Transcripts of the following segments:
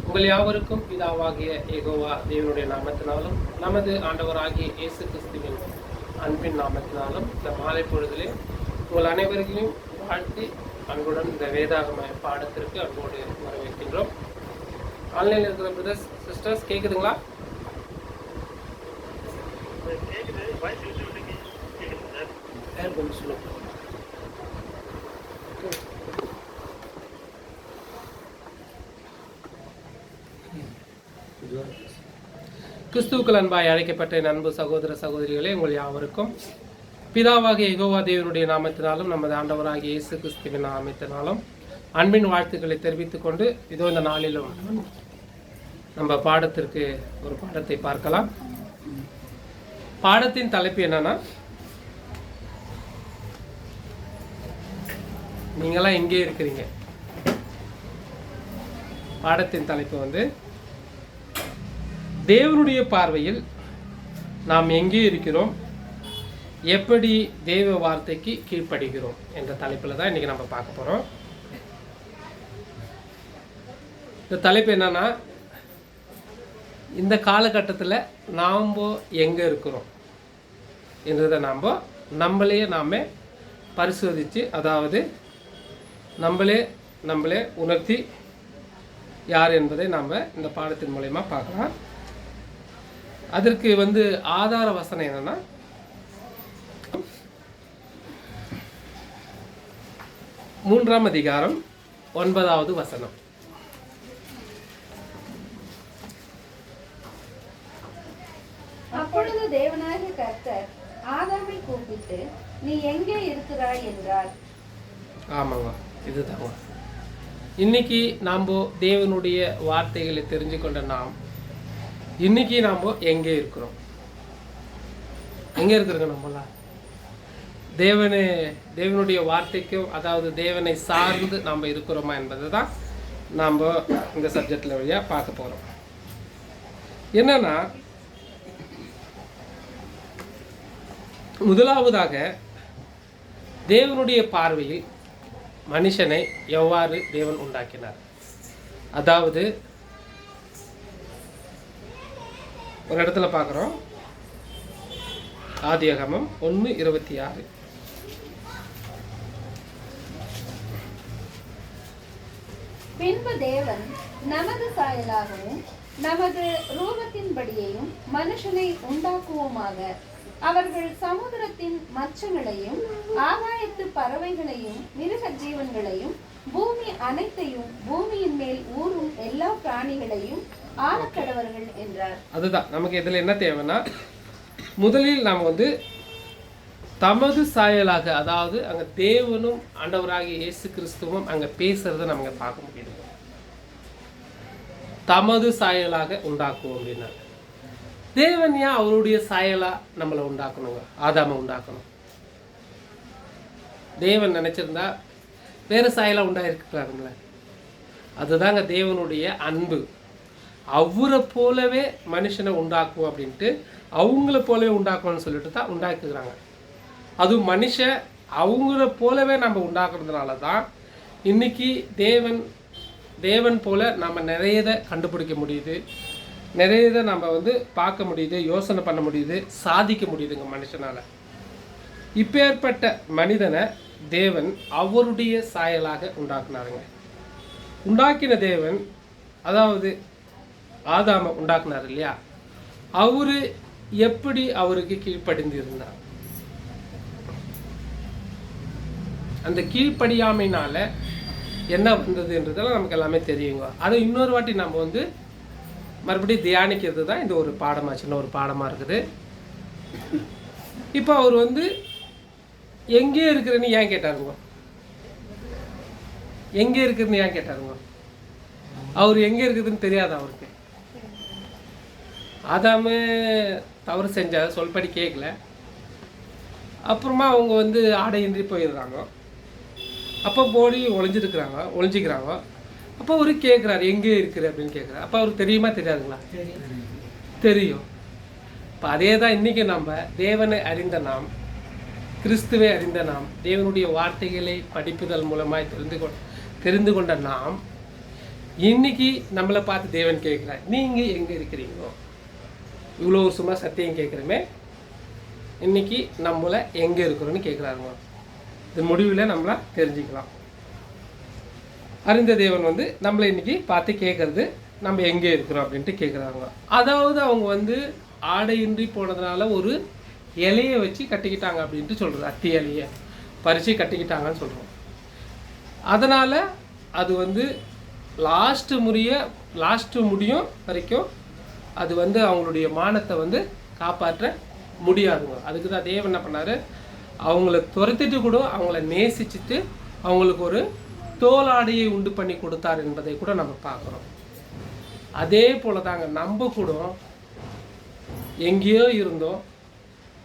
உங்கள் யாவருக்கும் பிதாவாகிய யெகோவா தேவனுடைய நாமத்தினாலும் நமது ஆண்டவராகிய இயேசு கிறிஸ்துவின் அன்பின் நாமத்தினாலும் இந்த மாலை பொழுதிலே உங்கள் அனைவரையும் வாழ்த்தி அன்புடன் இந்த வேதாகம பாடத்திற்கு அன்போடு வரவேற்கின்றோம். ஆன்லைனில் இருக்கிற பிரதர்ஸ் சிஸ்டர்ஸ் கேட்குதுங்களா? கொஞ்சம் சொல்லுங்க. கிறிஸ்துவுக்குள் அன்பாய் அழைக்கப்பட்ட என் அன்பு சகோதர சகோதரிகளே, உங்கள் யாவருக்கும் பிதாவாகிய யெகோவா தேவனுடைய நாமத்தினாலும் நமது ஆண்டவராகிய இயேசு கிறிஸ்துவின் நாமத்தினாலும் அன்பின் வாழ்த்துக்களை தெரிவித்துக் கொண்டு இதோ இந்த நாளிலும் நம்ம பாடத்திற்கு ஒரு பாடத்தை பார்க்கலாம். பாடத்தின் தலைப்பு என்னன்னா, நீங்களாம் எங்கே இருக்கிறீங்க? பாடத்தின் தலைப்பு தேவனுடைய பார்வையில் நாம் எங்கே இருக்கிறோம், எப்படி தேவ வார்த்தைக்கு கீழ்ப்படுகிறோம் என்ற தலைப்பில் தான் இன்றைக்கி நம்ம பார்க்க போகிறோம். இந்த தலைப்பு என்னன்னா, இந்த காலகட்டத்தில் நாம் எங்கே இருக்கிறோம் என்றதை நம்மளே பரிசோதித்து, அதாவது நம்மளே உணர்த்தி யார் என்பதை நாம் இந்த பாடத்தின் மூலயமா பார்க்கலாம். அதற்கு ஆதார வசனம் என்னன்னா, மூன்றாம் அதிகாரம் 9வது வசனம். அப்பொழுது தேவனாகிய கர்த்தர் ஆதாமை கூப்பிட்டு, நீ எங்கே இருக்கிறாய் என்றார். ஆமாங்க, இதுதாங்க இன்னைக்கு நாம் தேவனுடைய வார்த்தைகளை தெரிஞ்சு கொண்ட இன்னைக்கு நாம் எங்கே இருக்கிறோம்? எங்கே இருக்கிறோங்க? நம்மளாம் தேவனுடைய வார்த்தைக்கும், அதாவது தேவனை சார்ந்து நாம் இருக்கிறோமா என்பதை தான் நாம் இந்த சப்ஜெக்டில் வழியாக பார்க்க போகிறோம். என்னன்னா, முதலாவதாக தேவனுடைய பார்வையில் மனுஷனை எவ்வாறு தேவன் உண்டாக்கினார். அதாவது ஒரு இடத்துல பார்க்குறோம், ஆதியாகமம் 1:26. பின்பு தேவன் நமது சாயலாகவும் நமது ரூபத்தின்படியையும் மனுஷனை உண்டாக்குவோமாக, அவர்கள் சமுத்திரத்தின் மச்சங்களையும் ஆகாயத்து பறவைகளையும் மிருக ஜீவன்களையும் பூமி அனைத்தையும் பூமியின் மேல் ஊறும் எல்லா பிராணிகளையும் ஆளக்கடவர்கள் என்றார். அதுதான் நமக்கு இதில் என்ன தேவைன்னா, முதலில் நாம் தமது சாயலாக, அதாவது அங்கே தேவனும் ஆண்டவராகிய இயேசு கிறிஸ்துவும் அங்கே பேசுறதை நம்ம பார்க்க முடியுது. தமது சாயலாக உண்டாக்குவோம் அப்படின்னா, தேவன் ஏன் அவருடைய சாயலா நம்மளை உண்டாக்கணுங்க, ஆதாமை உண்டாக்கணும்? தேவன் நினைச்சிருந்தா வேற சாயலா உண்டாயிருக்கிறாருங்களே. அதுதாங்க தேவனுடைய அன்பு. அவரை போலவே மனுஷனை உண்டாக்குவோம் அப்படின்ட்டு, அவங்கள போலவே உண்டாக்கணும்னு சொல்லிட்டு தான் உண்டாக்குறாங்க. அதுவும் மனுஷன் அவங்கள போலவே நம்ம உண்டாக்குறதுனால தான் இன்னைக்கு தேவன் போல நம்ம நிறையதை கண்டுபிடிக்க முடியுது, நிறையதை நம்ம பார்க்க முடியுது, யோசனை பண்ண முடியுது, சாதிக்க முடியுதுங்க மனுஷனால். இப்பேற்பட்ட மனிதனை தேவன் அவருடைய சாயலாக உண்டாக்குனாருங்க. உண்டாக்கின தேவன், அதாவது ஆதாமை உண்டாக்குனார் இல்லையா, அவரு எப்படி அவருக்கு கீழ்ப்படிந்திருந்தார்? அந்த கீழ்ப்படியாமையினால என்ன வந்ததுன்றதெல்லாம் நமக்கு எல்லாமே தெரியுங்க. அதை இன்னொரு வாட்டி நம்ம மறுபடியும் தியானிக்கிறது தான் இந்த ஒரு பாடமாக, சின்ன ஒரு பாடமாக இருக்குது. இப்போ அவர் எங்கே இருக்கிறேன்னு ஏன் கேட்டாருங்க? எங்கே இருக்குதுன்னு ஏன் கேட்டாருங்க? அவர் எங்கே இருக்குதுன்னு தெரியாது அவருக்கு. ஆதாமு தவறு செஞ்ச சொல்படி கேட்கல. அப்புறமா அவங்க ஆடையின்றி போயிடுறாங்க. அப்போ போடி ஒளிஞ்சிக்கிறாங்க. அப்போ அவரு கேட்குறாரு, எங்கே இருக்கிற அப்படின்னு கேட்குறாரு. அப்போ அவருக்கு தெரியுமா தெரியாதுங்களா? தெரியும். இப்போ அதே தான் இன்றைக்கி நம்ம தேவனை அறிந்த கிறிஸ்துவை அறிந்த தேவனுடைய வார்த்தைகளை படிப்புதல் மூலமாய் தெரிந்து கொண்ட இன்னைக்கு நம்மளை பார்த்து தேவன் கேட்குறார், நீங்கள் எங்கே இருக்கிறீங்களோ? இவ்வளோ வருஷமா சத்தியம் கேட்குறோமே, இன்னைக்கு நம்மளை எங்கே இருக்கிறோன்னு கேட்குறாருங்க. இது முடிவில் நம்மளை தெரிஞ்சுக்கலாம். அறிந்த தேவன் வந்து நம்மளை இன்னைக்கு பார்த்து கேட்குறது, நம்ம எங்கே இருக்கிறோம் அப்படின்ட்டு கேட்குறாங்க. அதாவது அவங்க வந்து ஆடையின்றி போனதுனால ஒரு இலையை வச்சு கட்டிக்கிட்டாங்க அப்படின்ட்டு சொல்கிறது. அத்தி இலையை பறித்து கட்டிக்கிட்டாங்கன்னு சொல்கிறோம். அதனால் அது வந்து லாஸ்ட்டு முடியும் வரைக்கும் அது வந்து அவங்களுடைய மானத்தை வந்து காப்பாற்ற முடியாதுங்க. அதுக்கு தான் தேவன் என்ன பண்ணார், அவங்கள துரத்திட்டு கூட அவங்கள நேசிச்சுட்டு அவங்களுக்கு ஒரு தோலாடையை உண்டு பண்ணி கொடுத்தார் என்பதை கூட நம்ம பார்க்குறோம். அதே போல் தாங்க நம்ம கூட எங்கேயோ இருந்தோம்,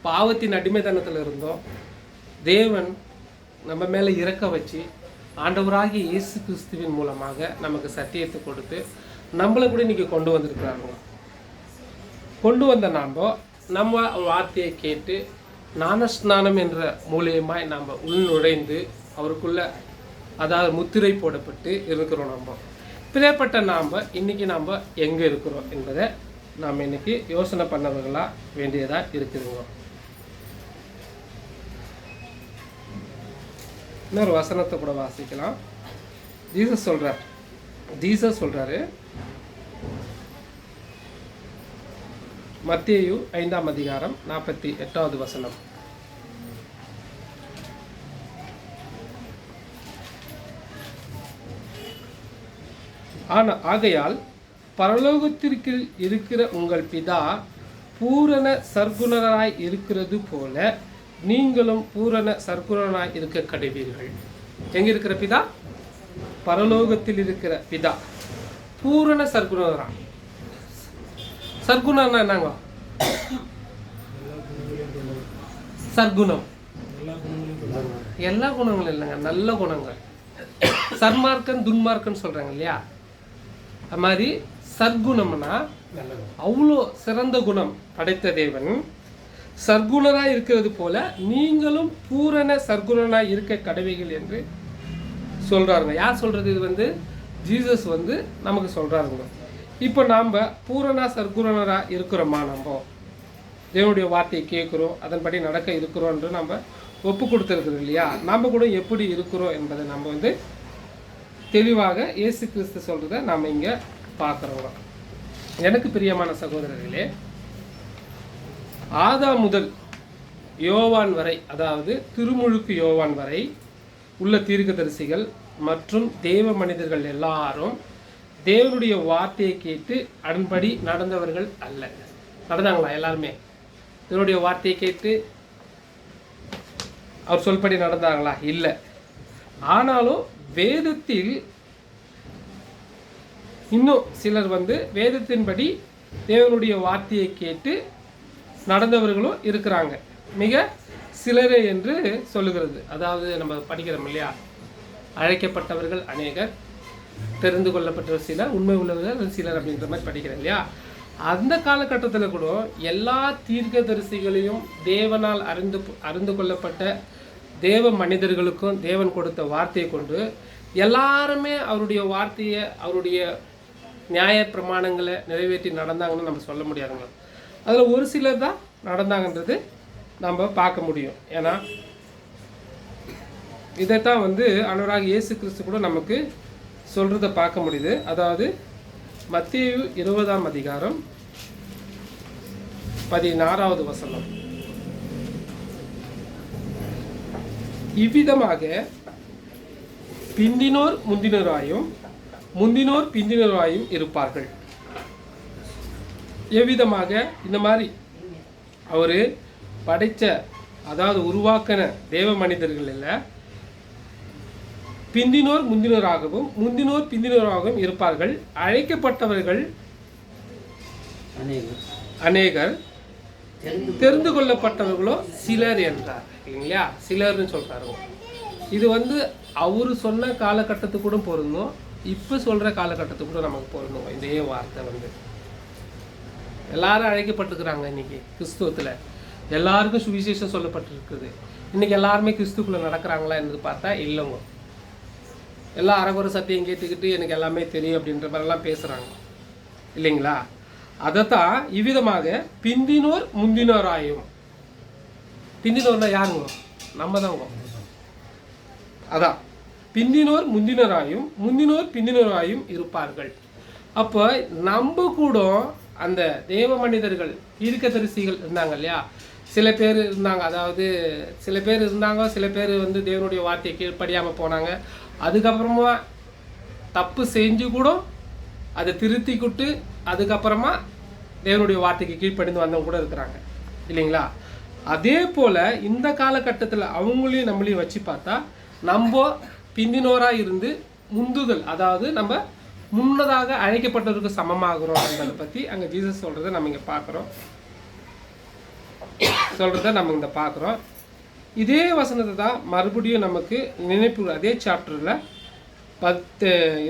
பாவத்தின் அடிமைத்தனத்தில் இருந்தோம். தேவன் நம்ம மேலே இறக்க வச்சு ஆண்டவராகிய இயேசு கிறிஸ்துவின் மூலமாக நமக்கு சத்தியத்தை கொடுத்து நம்மளை கூட இன்றைக்கி கொண்டு வந்திருக்கிறாங்க. கொண்டு வந்த நம்ம வார்த்தையை கேட்டு ஞானஸ்நானம் என்ற மூலியமாய் நம்ம உள்நுழைந்து அவருக்குள்ள அதாவது முத்திரை போடப்பட்டு இருக்கிறோம். நம்ம பிறப்பட்ட இன்னைக்கு நாம் எங்கே இருக்கிறோம் என்பதை நாம் இன்னைக்கு யோசனை பண்ணவர்களாக வேண்டியதாக இருக்குதுங்க. இன்னொரு வசனத்தை கூட வாசிக்கலாம். ஜீசஸ் சொல்றாரு மத்தேயு 5ஆம் அதிகாரம் 48வது வசனம். ஆகையால் பரலோகத்திற்கு இருக்கிற உங்கள் பிதா பூரண சர்க்குணராய் இருக்கிறது போல நீங்களும் பூரண சர்க்குணராய் இருக்க கடவீர்கள். எங்க இருக்கிற பிதா? பரலோகத்தில் இருக்கிற பிதா பூரண சர்க்குணரா. சர்க்குணம்னா என்னங்க? சர்க்குணம் எல்லா குணங்களும் இல்லைங்க, நல்ல குணங்கள். சர்மார்க்கன் துன்மார்க்கன் சொல்றாங்க இல்லையா, அது மாதிரி சர்க்குணம்னா அவ்வளோ சிறந்த குணம் படைத்த தேவன் சர்க்குணராய் இருக்கிறது போல நீங்களும் பூரண சர்க்குணராய் இருக்க கடவைகள் என்று சொல்றாருங்க. யார் சொல்றது? இது வந்து ஜீசஸ் வந்து நமக்கு சொல்றாருங்க. இப்போ நாம் பூரண சர்க்குணராக இருக்கிறோமா? நம்ம தேவனுடைய வார்த்தையை கேட்குறோம், அதன்படி நடக்க இருக்கிறோம் என்று நம்ம ஒப்பு கொடுத்துருக்குறோம் இல்லையா? நாம் கூட எப்படி இருக்கிறோம் என்பதை நம்ம வந்து தெளிவாக இயேசு கிறிஸ்து சொல்கிறத நாம் இங்கே பார்க்குறோங்க. எனக்கு பிரியமான சகோதரர்களே, ஆதாம் முதல் யோவான் வரை, அதாவது திருமுழுக்கு யோவான் வரை உள்ள தீர்க்கதரிசிகள் மற்றும் தேவ மனிதர்கள் எல்லாரும் தேவனுடைய வார்த்தையை கேட்டு அதன்படி நடந்தவர்கள் அல்ல. நடந்தாங்களா? எல்லாருமே தேவனுடைய வார்த்தையை கேட்டு அவர் சொல்படி நடந்தாங்களா? இல்லை. ஆனாலும் வேதத்தில் இன்னும் சிலர் வந்து வேதத்தின்படி தேவனுடைய வார்த்தையை கேட்டு நடந்தவர்களும் இருக்கிறாங்க. மிக சிலரே என்று சொல்லுகிறது. அதாவது நம்ம படிக்கிறோம் இல்லையா, அழைக்கப்பட்டவர்கள் அநேகர், தெரிந்து கொள்ளப்பட்ட சிலர், உண்மை உள்ளவர்கள் சிலர் அப்படின்ற மாதிரி படிக்கிறோம் இல்லையா. அந்த காலகட்டத்தில் கூட எல்லா தீர்க்கதரிசிகளையும் தேவனால் அறிந்து கொள்ளப்பட்ட தேவ மனிதர்களுக்கும் தேவன் கொடுத்த வார்த்தையை கொண்டு எல்லாருமே அவருடைய வார்த்தையை, அவருடைய நியாய பிரமாணங்களை நிறைவேற்றி நடந்தாங்கன்னு நம்ம சொல்ல முடியாதுங்க. அதில் ஒரு சிலர் தான் நடந்தாங்கன்றது நம்ம பார்க்க முடியும். ஏன்னா இதைத்தான் வந்து ஆண்டவராகிய இயேசு கிறிஸ்து கூட நமக்கு சொல்கிறத பார்க்க முடியுது. அதாவது மத்தேயு 20ஆம் அதிகாரம் 16வது வசனம். இவ்விதமாக பிந்தினோர் முந்தினராயும் முந்தினோர் பிந்தினராயும் இருப்பார்கள். எவ்விதமாக? இந்த மாதிரி அவர் படைத்த, அதாவது உருவாக்கின தேவ மனிதர்கள் இல்லை, பிந்தினோர் முந்தினராகவும் முந்தினோர் பிந்தினராகவும் இருப்பார்கள். அழைக்கப்பட்டவர்கள் அநேகர், தெரிந்து கொள்ளப்பட்டவர்களோ சிலர் என்றார் இல்லைங்களா? சிலர்னு சொல்றாரு. இது வந்து அவரு சொன்ன காலகட்டத்துக்கு கூட பொருந்தும், இப்போ சொல்ற காலகட்டத்துக்கு கூட நமக்கு பொருந்தும். இதே வார்த்தை வந்து எல்லாரும் அழைக்கப்பட்டிருக்கிறாங்க. இன்னைக்கு கிறிஸ்துவத்தில் எல்லாருக்கும் சுவிசேஷம் சொல்லப்பட்டிருக்குது. இன்னைக்கு எல்லாருமே கிறிஸ்துக்குள்ள நடக்கிறாங்களா என்று பார்த்தா இல்லைங்க. எல்லாம் அரைகுறை சத்தியம் கேட்டுக்கிட்டு எனக்கு எல்லாமே தெரியும் அப்படின்ற மாதிரிலாம் பேசுகிறாங்க இல்லைங்களா? அதைத்தான் இவ்விதமாக பிந்தினோர் முந்தினோர் ஆயும். பிந்தினோர்னா யாருங்க? நம்ம தாங்க. அதான் பிந்தினோர் முந்தினராயும் முந்தினோர் பிந்தினராயும் இருப்பார்கள். அப்போ நம்ம கூட அந்த தேவ மனிதர்கள் தீர்க்கதரிசிகள் இருந்தாங்க இல்லையா? சில பேர் இருந்தாங்க, அதாவது சில பேர் இருந்தாங்க, சில பேர் வந்து தேவனுடைய வார்த்தையை கீழ்ப்படியாமல் போனாங்க. அதுக்கப்புறமா தப்பு செஞ்சு கூட அதை திருத்திக்கிட்டு அதுக்கப்புறமா தேவனுடைய வார்த்தைக்கு கீழ்ப்படிந்து வந்தவங்க கூட இருக்கிறாங்க இல்லைங்களா? அதே போல் இந்த காலகட்டத்தில் அவங்களையும் நம்மளையும் வச்சு பார்த்தா நம்ம பிந்தினோராக இருந்து முந்துதல், அதாவது நம்ம முன்னதாக அழைக்கப்பட்டவருக்கு சமமாகிறோம் என்பதை பற்றி அங்கே ஜீசஸ் சொல்கிறத நம்ம இங்கே பார்க்குறோம். இதே வசனத்தை தான் மறுபடியும் நமக்கு நினைப்பு அதே சாப்டரில்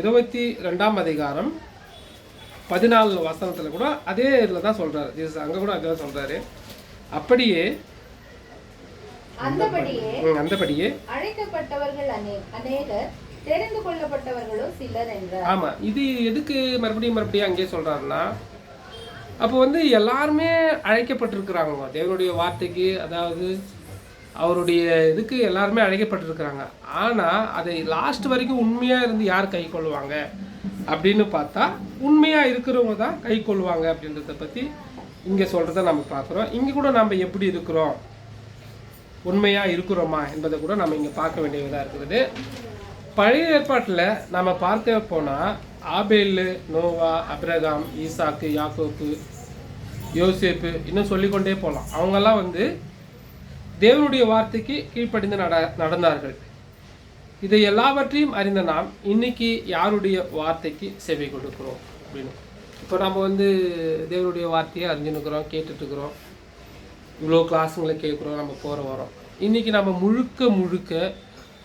22ஆம் அதிகாரம் 14 வசனத்தில் கூட அதே இதில் தான் சொல்கிறார் ஜீசஸ். அங்கே கூட அதே தான் சொல்கிறாரு. அந்தபடியே அழைக்கப்பட்டவர்கள் அநேகர், தெரிந்து கொள்ளப்பட்டவர்களோ சிலர் என்றார். ஆமாம், இது எதுக்கு மறுபடியும் அங்கே சொல்கிறாருன்னா, அப்போ வந்து எல்லாருமே அழைக்கப்பட்டிருக்கிறாங்க தேவனுடைய வார்த்தைக்கு, அதாவது அவருடைய இதுக்கு எல்லாருமே அழைக்கப்பட்டிருக்கிறாங்க. ஆனால் அதை லாஸ்ட் வரைக்கும் உண்மையாக இருந்து யார் கை கொள்வாங்க அப்படின்னு பார்த்தா உண்மையாக இருக்கிறவங்க தான் கை கொள்வாங்க அப்படின்றத பற்றி இங்கே சொல்கிறத நம்ம பார்க்குறோம். இங்கே கூட நம்ம எப்படி இருக்கிறோம், உண்மையாக இருக்கிறோமா என்பதை கூட நம்ம இங்கே பார்க்க வேண்டியதாக இருக்கிறது. பழைய ஏற்பாட்டில் நம்ம பார்க்க போனால் ஆபேல், நோவா, அப்ரகாம், ஈசாக்கு, யாக்கோப்பு, யோசேப்பு, இன்னும் சொல்லிக்கொண்டே போகலாம். அவங்கெல்லாம் வந்து தேவனுடைய வார்த்தைக்கு கீழ்ப்படிந்து நடந்தார்கள். இதை எல்லாவற்றையும் அறிந்த நாம் இன்னைக்கு யாருடைய வார்த்தைக்கு செவி கொடுக்குறோம் அப்படின்னு. இப்போ நம்ம வந்து தேவனுடைய வார்த்தையை அறிஞ்சுன்னுக்கிறோம், கேட்டுட்ருக்குறோம், இவ்வளோ கிளாஸுங்களை கேட்குறோம், நம்ம போகிற வரோம். இன்றைக்கி நம்ம முழுக்க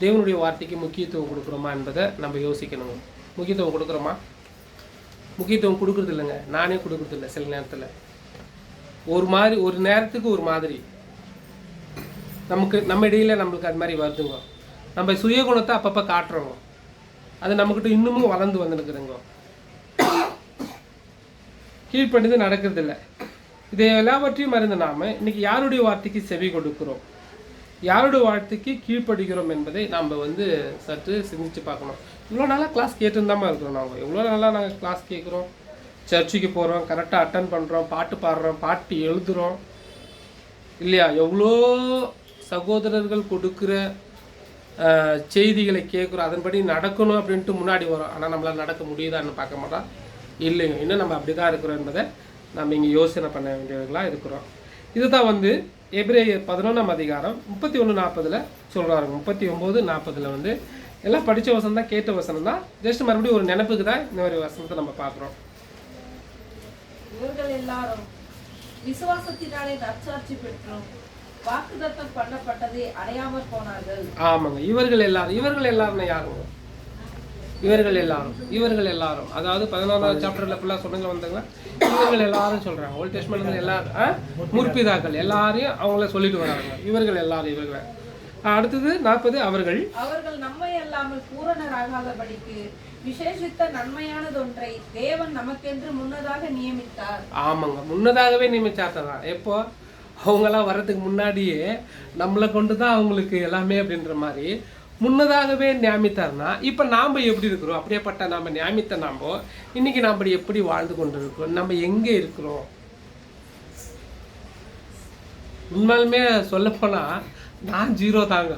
தேவனுடைய வார்த்தைக்கு முக்கியத்துவம் கொடுக்குறோமா என்பதை நம்ம யோசிக்கணுங்க. முக்கியத்துவம் கொடுக்குறோமா? முக்கியத்துவம் கொடுக்குறது இல்லைங்க, நானே கொடுக்குறது இல்லை. சில நேரத்தில் ஒரு நேரத்துக்கு ஒரு மாதிரி நம்ம இடையில நம்மளுக்கு அது மாதிரி வருதுங்க. நம்ம சுயகுணத்தை அப்பப்போ காட்டுறோங்க, அது நம்மக்கிட்ட இன்னமும் வளர்ந்து வந்துருக்குறோங்க. கீழ்ப்படிந்து நடக்கிறது இல்லை. இதை எல்லாவற்றையும் அறிந்த நாம் இன்னைக்கு யாருடைய வார்த்தைக்கு செவி கொடுக்கிறோம், யாருடைய வார்த்தைக்கு கீழ்ப்படுகிறோம் என்பதை நாம் வந்து சற்று சிந்திச்சு பார்க்கணும். இவ்வளோ நாளாக கிளாஸ் கேட்டுருந்தாமல் இருக்கிறோம். நாங்கள் எவ்வளோ நாளாக நாங்கள் கிளாஸ் கேட்குறோம், சர்ச்சுக்கு போகிறோம், கரெக்டாக அட்டன் பண்ணுறோம், பாட்டு பாடுறோம், பாட்டு எழுதுகிறோம் இல்லையா? எவ்வளோ சகோதரர்கள் கொடுக்குற செய்திகளை கேட்குறோம், அதன்படி நடக்கணும் அப்படின்ட்டு முன்னாடி வரோம். ஆனால் நம்மளால் நடக்க முடியுதான்னு பார்க்க மாட்டோம். இல்லைங்க, இன்னும் நம்ம அப்படி தான் இருக்கிறோம் என்பதை நம்ம இங்கே யோசனை பண்ண வேண்டியவர்களாக இருக்கிறோம். இதுதான் வந்து எபிரேயர் 11ஆம் அதிகாரம் 31-40 சொல்கிறாருங்க. 39-40 வந்து எல்லாம் படித்த வசனம் தான், கேட்ட வசனம் தான். ஜஸ்ட் மறுபடியும் ஒரு நினைப்புக்கு தான் இந்த மாதிரி வசனத்தை நம்ம பார்க்குறோம். இவர்கள் எல்லாரும் விசுவாசத்தினாலே நற்சாட்சி பெற்றோம், வாக்குத்தத்தம் பண்ணப்பட்டதை அடையாமற் போனார்கள். ஆமாங்க, இவர்கள் எல்லாரும் யாருங்க? இவர்கள் எல்லாரும் அதாவது 14ஆம் சாப்டர்ல ஃபுல்லாக சொன்னங்க வந்தாங்க. இவர்கள் எல்லாரும் சொல்றாங்க. ஓல்ட் டெஸ்ட்மென்ட்ல எல்லாரும் முற்பிதாக்கள் எல்லாரையும் அவங்கள சொல்லிட்டு வராங்க. இவர்கள் எல்லாரும். அடுத்தது 40 அவர்கள் நம்மை அல்லாமல் பூரணராகாதபடிக்கு விசேஷித்த நன்மையானதொன்றை தேவன் நமக்கென்று முன்னதாக நியமித்தார். ஆமாங்க, முன்னதாகவே நியமிச்சாதான். எப்போ? அவங்கெல்லாம் வர்றதுக்கு முன்னாடியே நம்மளை கொண்டு தான் அவங்களுக்கு எல்லாமே அப்படின்ற மாதிரி முன்னதாகவே நியமித்தார்னா, இப்போ நாம் எப்படி இருக்கிறோம்? அப்படியேப்பட்ட நாம் நியமித்த நாம் இன்னைக்கு நாம் எப்படி வாழ்ந்து கொண்டு இருக்கிறோம்? நம்ம எங்கே இருக்கிறோம்? உண்மையுமே சொல்லப்போனால் நான் 0 தாங்க.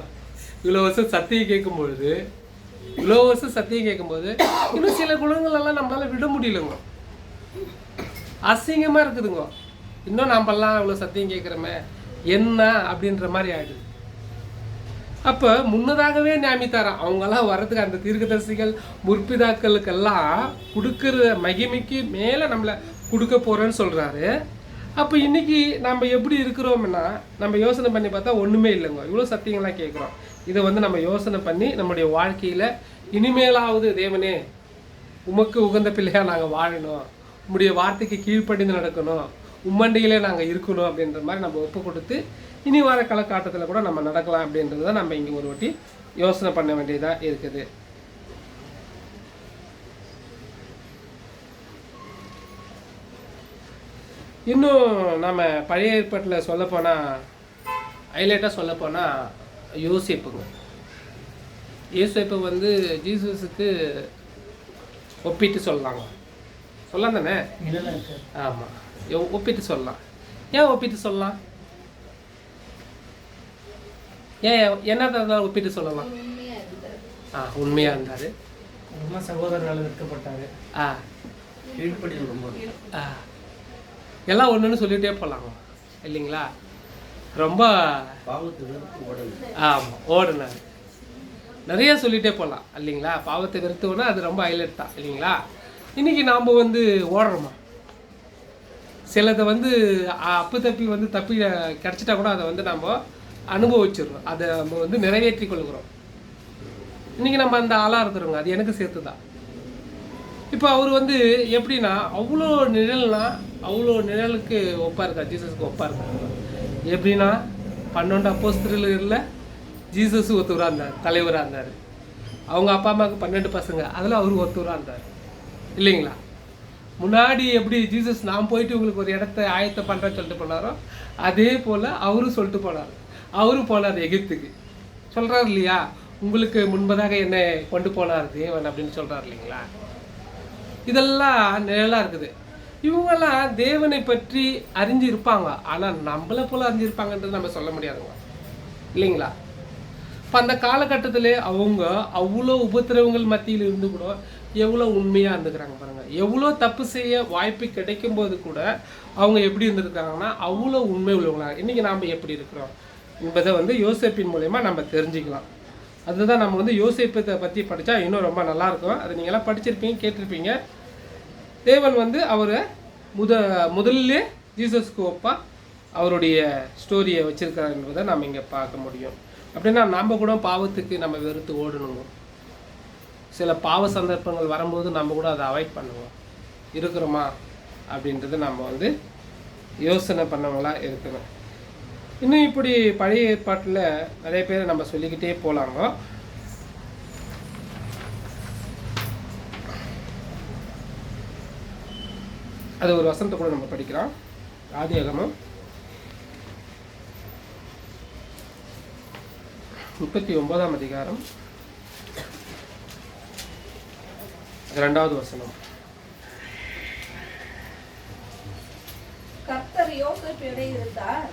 இவ்வளோ வருஷம் சத்தியம் கேட்கும்பொழுது இன்னும் சில குணங்கள் எல்லாம் நம்மளால விட முடியலங்க. அசிங்கமாக இருக்குதுங்க. இன்னும் நம்மளாம் இவ்வளோ சத்தியம் கேட்குறோமே என்ன அப்படின்ற மாதிரி ஆயிடுது. அப்போ முன்னதாகவே நியமித்தாராம் அவங்கெல்லாம் வர்றதுக்கு. அந்த தீர்க்கதரிசிகள் முற்பிதாக்களுக்கெல்லாம் கொடுக்குற மகிமைக்கு மேலே நம்மளை கொடுக்க போகிறேன்னு சொல்கிறாரு. அப்போ இன்றைக்கி நம்ம எப்படி இருக்கிறோம்னா, நம்ம யோசனை பண்ணி பார்த்தா ஒன்றுமே இல்லைங்க. இவ்வளோ சத்தியங்கள்லாம் கேட்குறோம். இதை வந்து நம்ம யோசனை பண்ணி நம்முடைய வாழ்க்கையில் இனிமேலாவது தேவனே உமக்கு உகந்த பிள்ளையாக நாங்கள் வாழணும், உம்முடைய வார்த்தைக்கு கீழ்ப்படிந்து நடக்கணும், உம்மண்டையிலே நாங்கள் இருக்கணும் அப்படின்ற மாதிரி நம்ம ஒப்பு கொடுத்து இனி வர காலகட்டத்தில் கூட நம்ம நடக்கலாம் அப்படின்றத நம்ம இங்கே ஒரு வாட்டி யோசனை பண்ண வேண்டியதாக இருக்குது. இன்னும் நம்ம பழைய ஏற்பாட்டில் சொல்லப்போனால் ஹைலைட்டாக சொல்லப்போனால் யோசேப்புங்க. யோசேப்பு வந்து ஜீசஸுக்கு ஒப்பிட்டு சொல்லலாங்க. சொல்லலாம் தானே? ஆமாம், ஒப்பிட்டு சொல்லலாம். ஏன் ஒப்பிட்டு சொல்லலாம்? ஏன் என்னதான் ஒப்பிட்டு சொல்லலாம்? உண்மையாக இருந்தார், சகோதரர்கள் இருக்கப்பட்டாரு, எல்லாம் ஒன்றுன்னு சொல்லிகிட்டே போகலாங்க இல்லைங்களா? ரொம்ப ஆமாம் ஓடுனார், நிறைய சொல்லிகிட்டே போகலாம் இல்லைங்களா? பாவத்தை வெறுத்தோன்னா அது ரொம்ப ஹைலைட் தான் இல்லைங்களா? இன்றைக்கி நாம் வந்து ஓடுறோமா? சிலதை வந்து அப்பு தப்பி வந்து தப்பி கிடச்சிட்டா கூட அதை வந்து நம்ம அனுபவிச்சிடுறோம், அதை நம்ம வந்து நிறைவேற்றி கொள்கிறோம். இன்றைக்கி நம்ம அந்த ஆளாக இருக்கிறோங்க, அது எனக்கு சேர்த்து தான். இப்போ அவர் வந்து எப்படின்னா அவ்வளோ நிழலுக்கு ஒப்பாக இருக்கார், ஜீசஸுக்கு ஒப்பாக இருக்காங்க. எப்படின்னா 12 அப்போஸ்தலர்ல ஜீசஸ் ஒருத்தவராக இருந்தார், தலைவராக இருந்தார். அவங்க அப்பா அம்மாவுக்கு 12 பசங்க, அதில் அவர் ஒருத்தவராக இருந்தார் இல்லைங்களா? முன்னாடி எப்படி ஜீசஸ் நான் போயிட்டு உங்களுக்கு ஒரு இடத்த ஆயத்தம் பண்ணுறேன்னு சொல்லிட்டு போனாரோ அதே போல் அவரும் சொல்லிட்டு போனார். அவரும் போனார் எகிப்துக்கு, சொல்கிறார் இல்லையா? உங்களுக்கு முன்பதாக என்னை கொண்டு போனார் தேவன் அப்படின்னு சொல்கிறார் இல்லைங்களா? இதெல்லாம் நிழலாக இருக்குது. இவங்கெல்லாம் தேவனை பற்றி அறிஞ்சு இருப்பாங்க, ஆனால் நம்மளை போல் அறிஞ்சிருப்பாங்கன்றது நம்ம சொல்ல முடியாதுங்க இல்லைங்களா? இப்போ அந்த காலகட்டத்தில் அவங்க அவ்வளோ உபத்திரவங்கள் மத்தியில் இருந்து கூட எவ்வளோ உண்மையாக இருந்துக்கிறாங்க பாருங்கள். எவ்வளோ தப்பு செய்ய வாய்ப்பு கிடைக்கும் போது கூட அவங்க எப்படி இருந்துருக்காங்கன்னா அவ்வளோ உண்மை உள்ளவங்களாக. இன்றைக்கி நாம் எப்படி இருக்கிறோம் என்பதை வந்து யோசேப்பின் மூலயமா நம்ம தெரிஞ்சுக்கலாம். அதுதான் நம்ம வந்து யோசேப்பை பற்றி படித்தா இன்னும் ரொம்ப நல்லாயிருக்கும். அதை நீங்களாம் படிச்சிருப்பீங்க, கேட்டிருப்பீங்க. தேவன் வந்து அவரை முதல்ல ஜீசஸ்க்கு ஒப்பா அவருடைய ஸ்டோரியை வச்சுருக்காரு என்பதை நம்ம இங்கே பார்க்க முடியும். அப்படின்னா நம்ம கூட பாவத்துக்கு நம்ம வெறுத்து ஓடணுங்க. சில பாவ சந்தர்ப்பங்கள் வரும்போது நம்ம கூட அதை அவாய்ட் பண்ணுவோம். இருக்கிறோமா அப்படின்றத நம்ம வந்து யோசனை பண்ணவங்களாக இருக்கணும். இன்னும் இப்படி பழைய ஏற்பாட்டில் நிறைய பேர் நம்ம சொல்லிக்கிட்டே போகலாங்க. அது ஒரு வசனத்தை கூட நம்ம படிக்கிறோம். ஆதியாகமம் 39ஆம் அதிகாரம் 2வது வசனம். கர்த்தர் யோசேப்பிடம் இருந்தார்,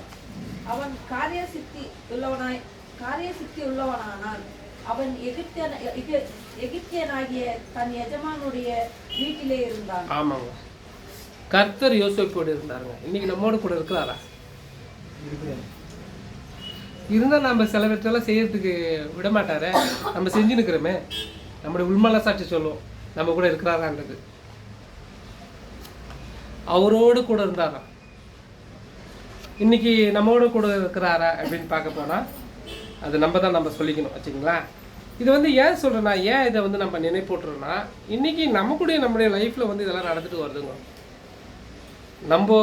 அவன் காரிய சித்தி உள்ளவனானான். அவன் எகிப்தியனாகிய தன் எஜமானுடைய வீட்டிலே இருந்தான். ஆமாங்க, கர்த்தர் யோசேப்போடு இருந்தாருங்க. இன்னைக்கு நம்மோடு கூட இருக்கிறாரா? இருந்தால் நம்ம சிலவற்றெல்லாம் செய்யறதுக்கு விட மாட்டாரே. நம்ம செஞ்சு நிற்கிறோமே, நம்முடைய உள்மலை சாட்சி சொல்லுவோம் நம்ம கூட இருக்கிறாரான்றது. அவரோடு கூட இருந்தாரா? இன்னைக்கு நம்மோடு கூட இருக்கிறாரா அப்படின்னு பார்க்க போனால் அது நம்ம தான் நம்ம சொல்லிக்கணும் வச்சுங்களா. இது வந்து ஏன் சொல்கிறேன்னா, ஏன் இதை வந்து நம்ம நினைப்போட்டுறோன்னா, இன்றைக்கி நம்ம கூட நம்முடைய லைஃப்பில் வந்து இதெல்லாம் நடந்துட்டு வருதுங்க. நம்ம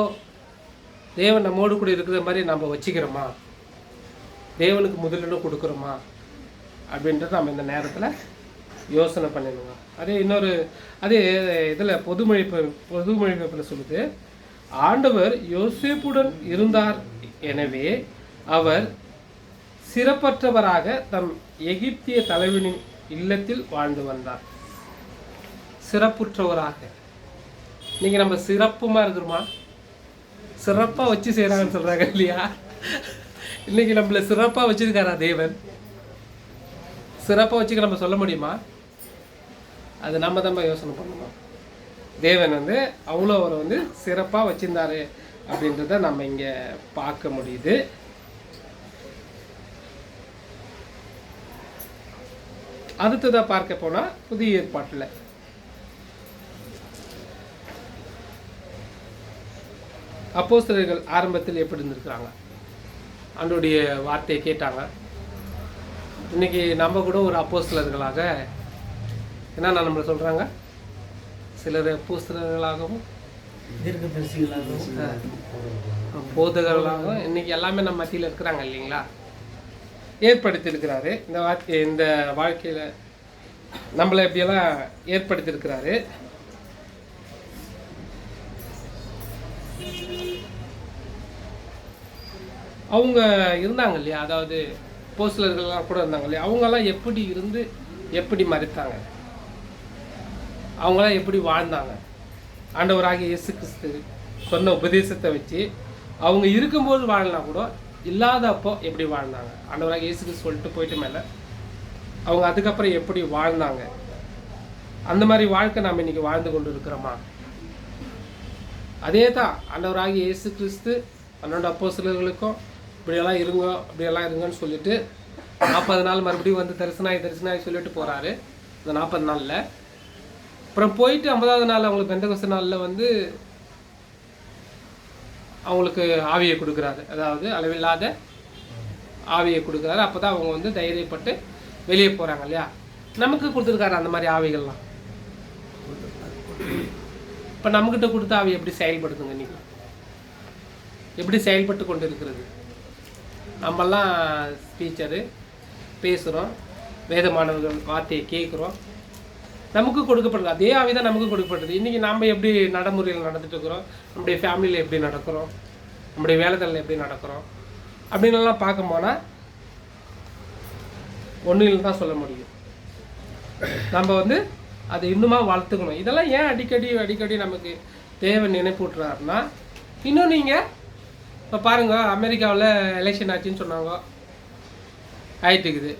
தேவன் நம்மோடு கூட இருக்கிற மாதிரி நம்ம வச்சுக்கிறோமா, தேவனுக்கு முதலிடம் கொடுக்குறோமா அப்படின்றத நம்ம இந்த நேரத்தில் யோசனை பண்ணிடுங்க. அதே இதில் பொதுமொழிபெயர்ப்பில் சொல்லுது, ஆண்டவர் யோசேப்புடன் இருந்தார், எனவே அவர் சிறப்பற்றவராக தம் எகிப்திய தலைவனின் இல்லத்தில் வாழ்ந்து வந்தார். சிறப்புற்றவராக. இன்னைக்கு நம்ம சிறப்புமா இருக்கிறோமா? சிறப்பாக வச்சு செய்கிறாங்கன்னு சொல்கிறாங்க இல்லையா? இன்னைக்கு நம்மளை சிறப்பாக வச்சிருக்காரா தேவன்? சிறப்பாக வச்சுக்க நம்ம சொல்ல முடியுமா? அது நம்ம தான் யோசனை பண்ணணும். தேவன் வந்து அவ்வளோ அவரை வந்து சிறப்பாக வச்சிருந்தாரு அப்படின்றத நம்ம இங்கே பார்க்க முடியுது. அடுத்ததாக பார்க்க போனால் புதிய ஏற்பாட்டில் அப்போஸ்தலர்கள் ஆரம்பத்தில் எப்படி இருந்திருக்கிறாங்க, ஆண்டவருடைய வார்த்தையை கேட்டாங்க. இன்னைக்கு நம்ம கூட ஒரு அப்போஸ்தலர்களாக என்ன நம்மளை சொல்கிறாங்க, சிலர் அப்போஸ்தலர்களாகவும் போதகர்களாகவும் இன்னைக்கு எல்லாமே நம்ம மத்தியில் இருக்கிறாங்க இல்லைங்களா? ஏற்படுத்தியிருக்கிறாரு இந்த வாழ்க்கையில் நம்மளை எப்படியெல்லாம் ஏற்படுத்தியிருக்கிறாரு. அவங்க இருந்தாங்க இல்லையா, அதாவது போஸ்லர்கள்லாம் கூட இருந்தாங்க இல்லையா, அவங்கெல்லாம் எப்படி இருந்து எப்படி மறித்தாங்க, அவங்களாம் எப்படி வாழ்ந்தாங்க, ஆண்டவராகிய இயேசு கிறிஸ்து சொன்ன உபதேசத்தை வச்சு அவங்க இருக்கும்போது வாழலாம் கூட, இல்லாதப்போ எப்படி வாழ்ந்தாங்க, ஆண்டவராகிய இயேசு கிறிஸ்து சொல்லிட்டு போயிட்டு மேலே அவங்க அதுக்கப்புறம் எப்படி வாழ்ந்தாங்க, அந்த மாதிரி வாழ்க்கை நாம் இன்றைக்கி வாழ்ந்து கொண்டு இருக்கிறோமா? அதே தான் ஆண்டவராகிய இயேசு கிறிஸ்து 12 அப்போஸ்தலர்களுக்கும் இப்படியெல்லாம் இருங்க அப்படியெல்லாம் இருங்கன்னு சொல்லிட்டு 40 நாள் மறுபடியும் வந்து தரிசனாய் சொல்லிட்டு போகிறாரு. இந்த 40 நாளில் அப்புறம் போயிட்டு 50வது நாள் அவங்களுக்கு பெந்தகோஸ்து நாளில் வந்து அவங்களுக்கு ஆவியை கொடுக்குறாரு, அதாவது அளவில்லாத ஆவியை கொடுக்குறாரு. அப்போ தான் அவங்க வந்து தைரியப்பட்டு வெளியே போகிறாங்க இல்லையா. நமக்கு கொடுத்துருக்காரு அந்த மாதிரி ஆவிகள்லாம். இப்போ நம்மக்கிட்ட கொடுத்த ஆவி எப்படி செயல்படுத்துங்க, இன்றைக்கி எப்படி செயல்பட்டு கொண்டு இருக்கிறது? நம்மெல்லாம் ஸ்பீச்சரு பேசுகிறோம், வேதமானவர்கள் வார்த்தையை கேட்குறோம், நமக்கு கொடுக்கப்படுது அதே ஆவி தான் நமக்கு கொடுக்கப்படுது. இன்றைக்கி நாம் எப்படி நடைமுறையில் நடந்துட்டு இருக்கிறோம், நம்முடைய ஃபேமிலியில் எப்படி நடக்கிறோம், நம்முடைய வேலைகளில் எப்படி நடக்கிறோம் அப்படின்லாம் பார்க்க போனால் ஒன்றில் தான் சொல்ல முடியும். நம்ம வந்து அதை இன்னுமா வளர்த்துக்கணும். இதெல்லாம் ஏன் அடிக்கடி நமக்கு தேவை நினைப்பூட்டுறாருன்னா, இன்னும் நீங்கள் இப்போ பாருங்கள், அமெரிக்காவில் எலெக்ஷன் ஆச்சுன்னு சொன்னாங்க, ஆகிட்டுக்குது.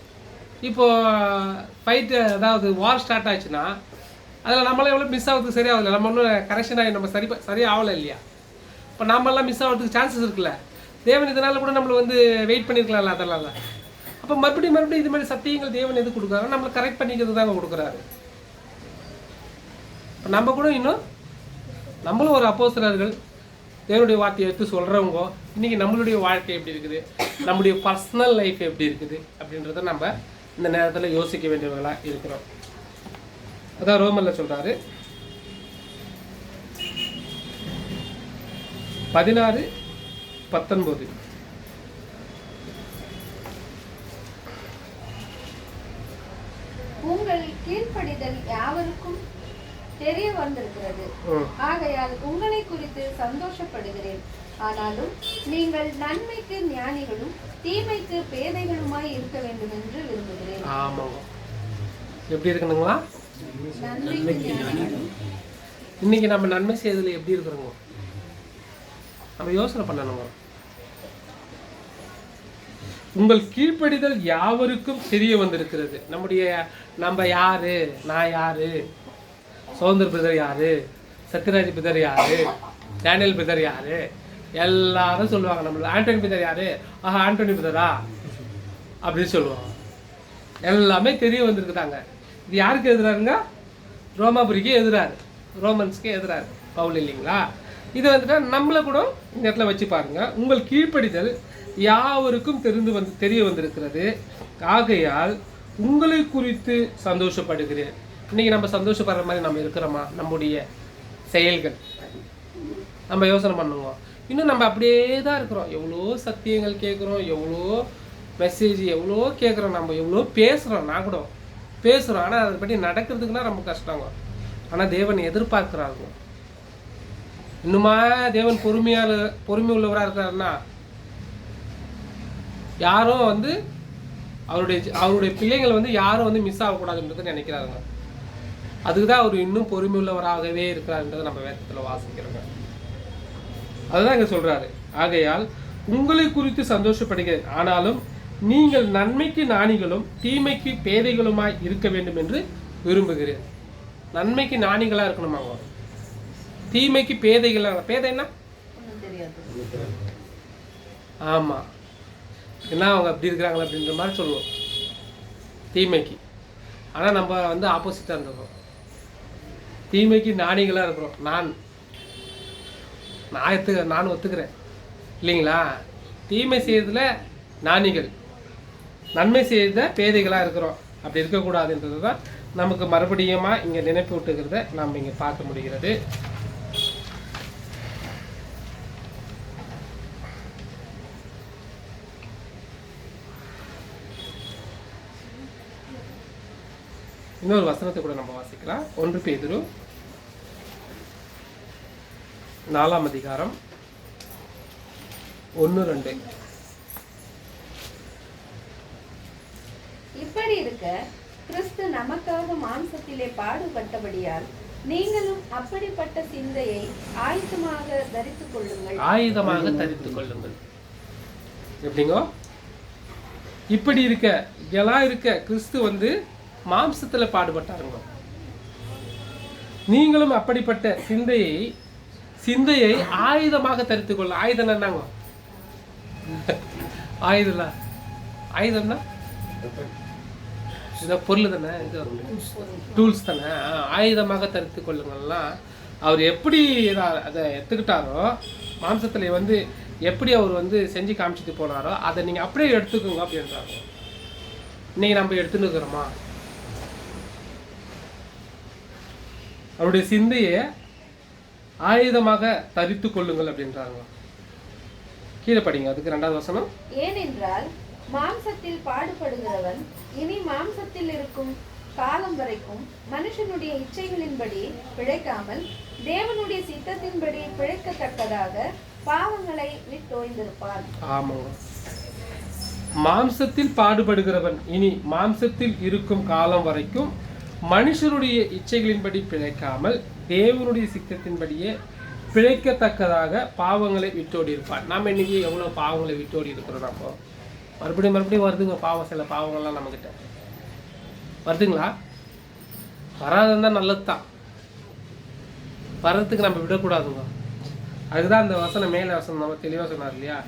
இப்போது ஃபைட்டு, அதாவது வார் ஸ்டார்ட் ஆச்சுன்னா அதில் நம்மளாம் எவ்வளோ மிஸ் ஆகிறதுக்கு சரியாகல, நம்ம ஒன்றும் கரெக்ஷன் ஆகி நம்ம சரியாக ஆகலை இல்லையா. இப்போ நம்மளாம் மிஸ் ஆகிறதுக்கு சான்சஸ் இருக்குல்ல. தேவன் இதனால் கூட நம்மளை வந்து வெயிட் பண்ணியிருக்கலாம்ல. அதெல்லாம் தான் அப்போ மறுபடியும் இது மாதிரி சத்தியங்கள் தேவன் எது கொடுக்குறாங்க, நம்மளை கரெக்ட் பண்ணிக்கிறது தாங்க கொடுக்குறாரு. இப்போ நம்ம கூட இன்னும் நம்மளும் ஒரு அப்போஸ்தலர்கள், தேவனுடைய வார்த்தையை எடுத்து சொல்கிறவங்க, இன்றைக்கி நம்மளுடைய வாழ்க்கை எப்படி இருக்குது, நம்முடைய பர்சனல் லைஃப் எப்படி இருக்குது அப்படின்றத நம்ம இந்த நேரத்தில் யோசிக்க வேண்டியவர்களாக இருக்கிறோம். அதான் ரோமனில் சொல்கிறாரு 16:19. உங்கள் கீழ்ப்படிதல் யாவருக்கும் தெரிய வந்திருக்கிறது, ஆகையால் உங்களை குறித்து சந்தோஷப்படுகிறேன். ஆனாலும் நீங்கள் நன்மைக்கு ஞானிகளும் தீமைக்கு பேதைகளுமாய் இருக்க வேண்டும் என்று விரும்புகிறேன். ஆமாங்க, எப்படி இருக்கணுங்களா? நன்மைக்கு ஞானிகளும். இன்னைக்கு நம்ம நன்மை செய்யறதுல எப்படி இருக்கிறோங்க, நம்ம யோசனை பண்ணணுங்க. உங்கள் கீழ்ப்படிதல் யாவருக்கும் தெரிய வந்திருக்கிறது. நம்ம யாரு, நான் யாரு, சௌந்தர் பிரதர் யாரு, சத்யராஜ் பிரதர் யாரு, டேனியல் பிரதர் யாரு, எல்லாரும் சொல்லுவாங்க. நம்மள ஆண்டனி பிரதர் யாரு, ஆஹா ஆண்டனி பிரதரா அப்படின்னு சொல்லுவாங்க. எல்லாமே தெரிய வந்திருக்குதாங்க. இது யாருக்கு எதிராருங்க? ரோமாபுரிக்கு எதிராரு, ரோமன்ஸ்க்கு எதிராரு பவுல் இல்லைங்களா. இது வந்துட்டு நம்மளை கூட இந்த இடத்துல வச்சு பாருங்க. உங்கள் கீழ்ப்படிதல் யாவருக்கும் தெரிய வந்திருக்கிறது, ஆகையால் உங்களை குறித்து சந்தோஷப்படுகிறேன். இன்னைக்கு நம்ம சந்தோஷப்படுற மாதிரி நம்ம இருக்கிறோமா? நம்முடைய செயல்கள் நம்ம யோசனை பண்ணுவோம். இன்னும் நம்ம அப்படியே தான் இருக்கிறோம். எவ்வளோ சத்தியங்கள் கேட்குறோம், எவ்வளோ மெசேஜ் எவ்வளோ கேட்குறோம், நம்ம எவ்வளோ பேசுகிறோம், நான் கூட பேசுகிறோம். ஆனால் அதை பற்றி நடக்கிறதுக்குன்னா ரொம்ப கஷ்டங்க. ஆனால் தேவன் எதிர்பார்க்குறாங்க. இன்னுமா தேவன் பொறுமை உள்ளவராக இருக்கிறாருன்னா, யாரும் வந்து அவருடைய பிள்ளைங்கள் வந்து யாரும் வந்து மிஸ் ஆகக்கூடாதுன்றதை நினைக்கிறாருங்க. அதுக்கு தான் அவர் இன்னும் பொறுமை உள்ளவராகவே இருக்கிறாருன்றதை நம்ம வேதத்தில் வாசிக்கிறோங்க. அதுதான் இங்கே சொல்கிறாரு. ஆகையால் உங்களை குறித்து சந்தோஷப்படுகிறேன், ஆனாலும் நீங்கள் நன்மைக்கு ஞானிகளும் தீமைக்கு பேதைகளுமாய் இருக்க வேண்டும் என்று விரும்புகிறேன். நன்மைக்கு ஞானிகளாக இருக்கணுமாங்க, தீமைக்கு பேதைகளாக. பேதைன்னா ஆமாம், என்ன அவங்க அப்படி இருக்கிறாங்களா அப்படின்ற மாதிரி சொல்லுவோம் தீமைக்கு. ஆனால் நம்ம வந்து ஆப்போசிட்டாக இருந்துக்கிறோம், தீமைக்கு ஞானிகளாக இருக்கிறோம். நான் ஒத்துக்கிறேன் இல்லைங்களா. தீமை செய்யறதுல ஞானிகள், நன்மை செய்யறத பேதைகளாக இருக்கிறோம். அப்படி இருக்கக்கூடாதுன்றது தான் நமக்கு மறுபடியும் இங்கே நினைப்பு விட்டுக்கிறத நாம் இங்கே பார்க்க முடிகிறது. இன்னொரு வசனத்தை கூட நம்ம வாசிக்கலாம். 1 பேதுரு 4 அதிகாரம் 1:2. இப்படி இருக்க கிறிஸ்து நமக்காக மாம்சத்திலே பாடுபட்டபடியால் நீங்களும் அப்படிப்பட்ட சிந்தையை ஆயுதமாக தரித்துக் கொள்ளுங்கள். எப்படிங்கோ? இப்படி இருக்க, இதெல்லாம் இருக்க கிறிஸ்து வந்து மாம்சத்துல பாடுபட்டாருங்க. நீங்களும் அப்படிப்பட்ட சிந்தையை ஆயுதமாக தரித்துக் கொள்ள. ஆயுதம் என்னங்க? ஆயுதம்னா இதை பொருள் தானே, இது டூல்ஸ் தானே. ஆயுதமாக தரித்துக் கொள்ளுங்கள்லாம் அவர் எப்படி அதை எடுத்துக்கிட்டாரோ, மாம்சத்தில் வந்து எப்படி அவர் வந்து செஞ்சு காமிச்சிட்டு போனாரோ அதை நீங்கள் அப்படியே எடுத்துக்கோங்க அப்படின்றாங்க. இன்னைக்கு நம்ம எடுத்துன்னு இருக்கிறோமா? அவருடைய சிந்தையை ஆயுதமாக தரித்து கொள்ளுங்கள் அப்படின்றாங்க. கீழே படிங்க, அதுக்கு 2வது வசனம். ஏனென்றால் மாம்சத்தில் பாடுபடுகிறவன் இனி மாம்சத்தில் இருக்கும் காலம் வரைக்கும் மனுஷனுடைய இச்சைகளின்படி பிழைக்காமல் தேவனுடைய சித்தத்தின்படி பிழைக்கத்தக்கதாக பாவங்களை விட்டோய்ந்திருப்பான். ஆமாங்க. மாம்சத்தில் பாடுபடுகிறவன் இனி மாம்சத்தில் இருக்கும் காலம் வரைக்கும் மனுஷருடைய இச்சைகளின்படி பிழைக்காமல் தேவனுடைய சித்தத்தின்படியே பிழைக்கத்தக்கதாக பாவங்களை விட்டோடி இருப்பான். நாம் இன்னைக்கு எவ்வளோ பாவங்களை விட்டோடி இருக்கிறோம். நம்ம மறுபடியும் வருதுங்க பாவம். சில பாவங்கள்லாம் நம்மக்கிட்ட வருதுங்களா? வராதுன்னா நல்லது தான். வர்றதுக்கு நம்ம விடக்கூடாதுங்க. அதுதான் அந்த வசனம், மேலே வசனம் நம்ம தெளிவாக சொன்னார் இல்லையா?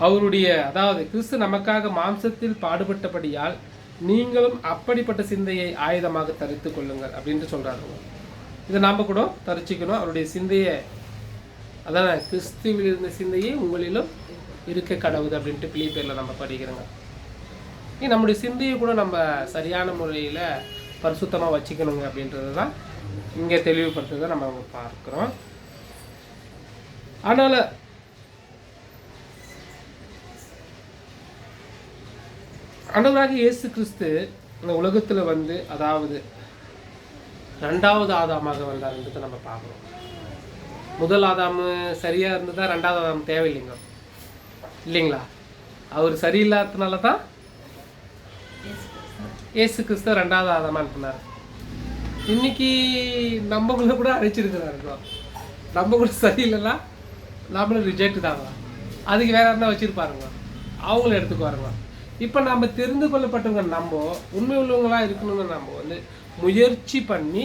அவருடைய, அதாவது கிறிஸ்து நமக்காக மாம்சத்தில் பாடுபட்டபடியால் நீங்களும் அப்படிப்பட்ட சிந்தையை ஆயுதமாக தரித்து கொள்ளுங்கள் அப்படின்ட்டு சொல்கிறாருங்க. இதை நாம் கூட தரிச்சிக்கணும். அவருடைய சிந்தையை, அதான் கிறிஸ்துவில் இருந்த சிந்தையை உங்களிலும் இருக்க கடவுது அப்படின்ட்டு பிலிப்பியரில் நம்ம படிக்கிறோங்க. நம்முடைய சிந்தையை கூட நம்ம சரியான முறையில் பரிசுத்தமாக வச்சுக்கணுங்க அப்படின்றது தான் இங்கே தெளிவுபடுத்துறதை நம்ம பார்க்குறோம். அதனால் ஆண்டவராக இயேசு கிறிஸ்து இந்த உலகத்தில் வந்து, அதாவது 2வது ஆதாமாக வந்தார்ன்றதை நம்ம பார்க்குறோம். முதல் ஆதாம் சரியாக இருந்ததா 2வது ஆதாம் தேவையில்லைங்க, இல்லைங்களா? அவர் சரியில்லாததுனால தான் இயேசு கிறிஸ்து 2வது ஆதாமா அனுப்பினார். இன்னைக்கு நம்மள கூட அழைச்சிருக்கிறாருங்க. நம்ம கூட சரியில்லைன்னா நம்மளும் ரிஜெக்ட் தாங்க. அதுக்கு வேற என்ன வச்சிருப்பாருங்க, அவங்கள எடுத்துக்குவாருங்க. இப்போ நம்ம தெரிந்து கொள்ளப்பட்டவங்க, நம்ம உண்மை உள்ளவங்களாக இருக்கணும்னு நம்ம வந்து முயற்சி பண்ணி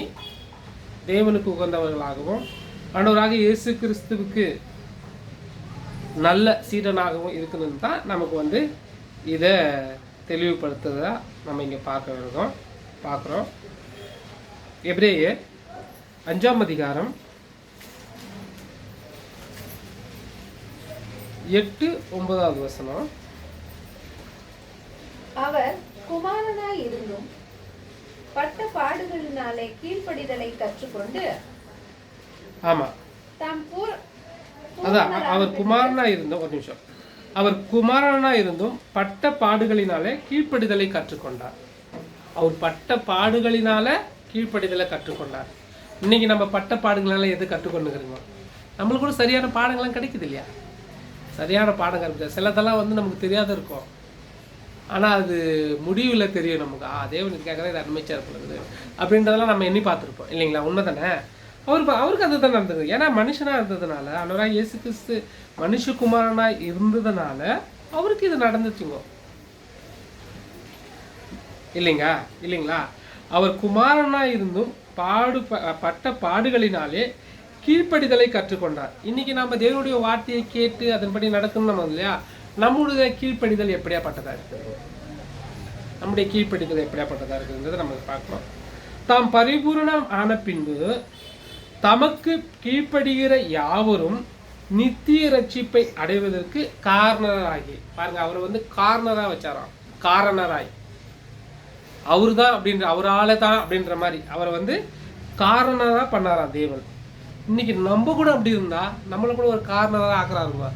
தேவனுக்கு உகந்தவர்களாகவும் ஆண்டவராக இயேசு கிறிஸ்துவுக்கு நல்ல சீடனாகவும் இருக்கணும்னு தான் நமக்கு வந்து இதை தெளிவுபடுத்துறதா நம்ம இங்கே பார்க்குறோம். எபிரேயர் 5ஆம் அதிகாரம் 8-9வது வசனம். அவர் குமாரனாய் இருந்தும் பட்ட பாடுகளினாலே கீழ்ப்படிதலை கற்றுக்கொண்டு, ஆமா அதான் அவர் குமாரனாய் இருந்தும், ஒரு நிமிஷம், அவர் குமாரனாய் இருந்தும் பட்ட பாடுகளினாலே கீழ்ப்படிதலை கற்றுக்கொண்டார். அவர் பட்ட பாடுகளினால கீழ்ப்படிதலை கற்றுக்கொண்டார். இன்னைக்கு நம்ம பட்ட பாடுகளால எது கற்றுக்கொண்டுக்கிறோமோ, நம்மளுக்கு கூட சரியான பாடங்கள்லாம் கிடைக்குது இல்லையா? சரியான பாடங்கள் இருக்குது. சிலதெல்லாம் வந்து நமக்கு தெரியாத இருக்கும், ஆனால் அது முடிவில் தெரியும் நமக்கு. தேவனுக்கு கேட்குறேன், இது அனுமதிச்சார் இருக்குது அப்படின்றதெல்லாம் நம்ம எண்ணி பார்த்துருப்போம், இல்லைங்களா? உண்மை தானே? அவருக்கு அது தான் நடந்தது. ஏன்னா மனுஷனாக இருந்ததுனால, அவராக இயேசு கிறிஸ்து மனுஷகுமாரனாக இருந்ததுனால அவருக்கு இது நடந்துச்சுங்க, இல்லைங்களா? அவர் குமாரனாக இருந்தும் பட்ட பாடுகளினாலே கீழ்ப்படிதலை கற்றுக்கொண்டார். இன்னைக்கு நம்ம தேவனுடைய வார்த்தையை கேட்டு அதன்படி நடக்கணும் நம்ம இல்லையா? நம்முடைய கீழ்ப்படிதல் எப்படியாப்பட்டதாக இருக்குது, நம்முடைய கீழ்ப்படிதல் எப்படியாப்பட்டதாக இருக்குதுன்றதை நம்ம பார்க்கணும். தாம் பரிபூரணம் ஆன பின்பு தமக்கு கீழ்ப்படுகிற யாவரும் நித்திய ரட்சிப்பை அடைவதற்கு காரணராகி, பாருங்க, அவரை வந்து காரணராக வச்சாராம். காரணராய் அவரு தான் அப்படின்ற, அவரால தான் அப்படின்ற மாதிரி அவரை வந்து காரணராக பண்ணாராம் தேவன். இன்னைக்கு நம்ம கூட அப்படி இருந்தா நம்மளை கூட ஒரு காரணராக ஆக்குறாருங்க.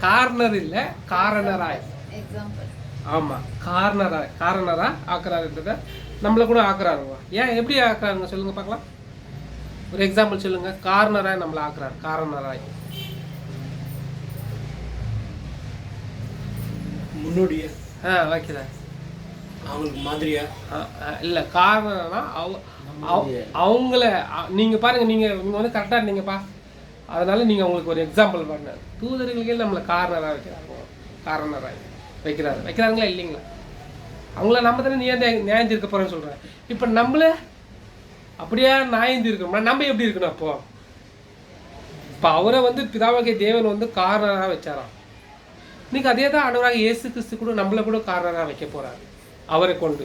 காரணர் இல்லை, காரணராய். ஆமா, காரணரா ஆக்குறாருன்றத நம்மளை கூட ஆக்குறாருங்க. ஏன் எப்படி ஆக்குறாருங்க சொல்லுங்க பார்க்கலாம். ஒரு எக்ஸாம்பிள் சொல்லுங்க. காரணராய் நம்மளை ஆக்குறாரு. காரணராய் முன்னோடியா வைக்கிறார். அவங்களுக்கு மாதிரியா? இல்லை, காரணம்னா அவங்கள நீங்கள் பாருங்கள், நீங்கள் வந்து கரெக்டாக இருந்தீங்கப்பா, அதனால நீங்கள் அவங்களுக்கு ஒரு எக்ஸாம்பிள் பண்ண. தூதர்களுக்கே நம்மளை காரணராக வைக்கிறாங்களா இல்லைங்களா? அவங்கள நம்ம தானே நியாயம் தீர்க்க போகிறோன்னு சொல்கிறேன். இப்போ நம்மளே அப்படியே நியாயம் தீர்க்கணும்னா நம்ம எப்படி இருக்கணும்? அப்போது இப்போ அவரை வந்து பிதாவாகிய தேவன் வந்து காரணராக வச்சாராம். இன்னைக்கு அதே தான் ஆண்டவராக இயேசு கிறிஸ்து கூட நம்மளை கூட காரணராக வைக்க போகிறாரு. அவரை கொண்டு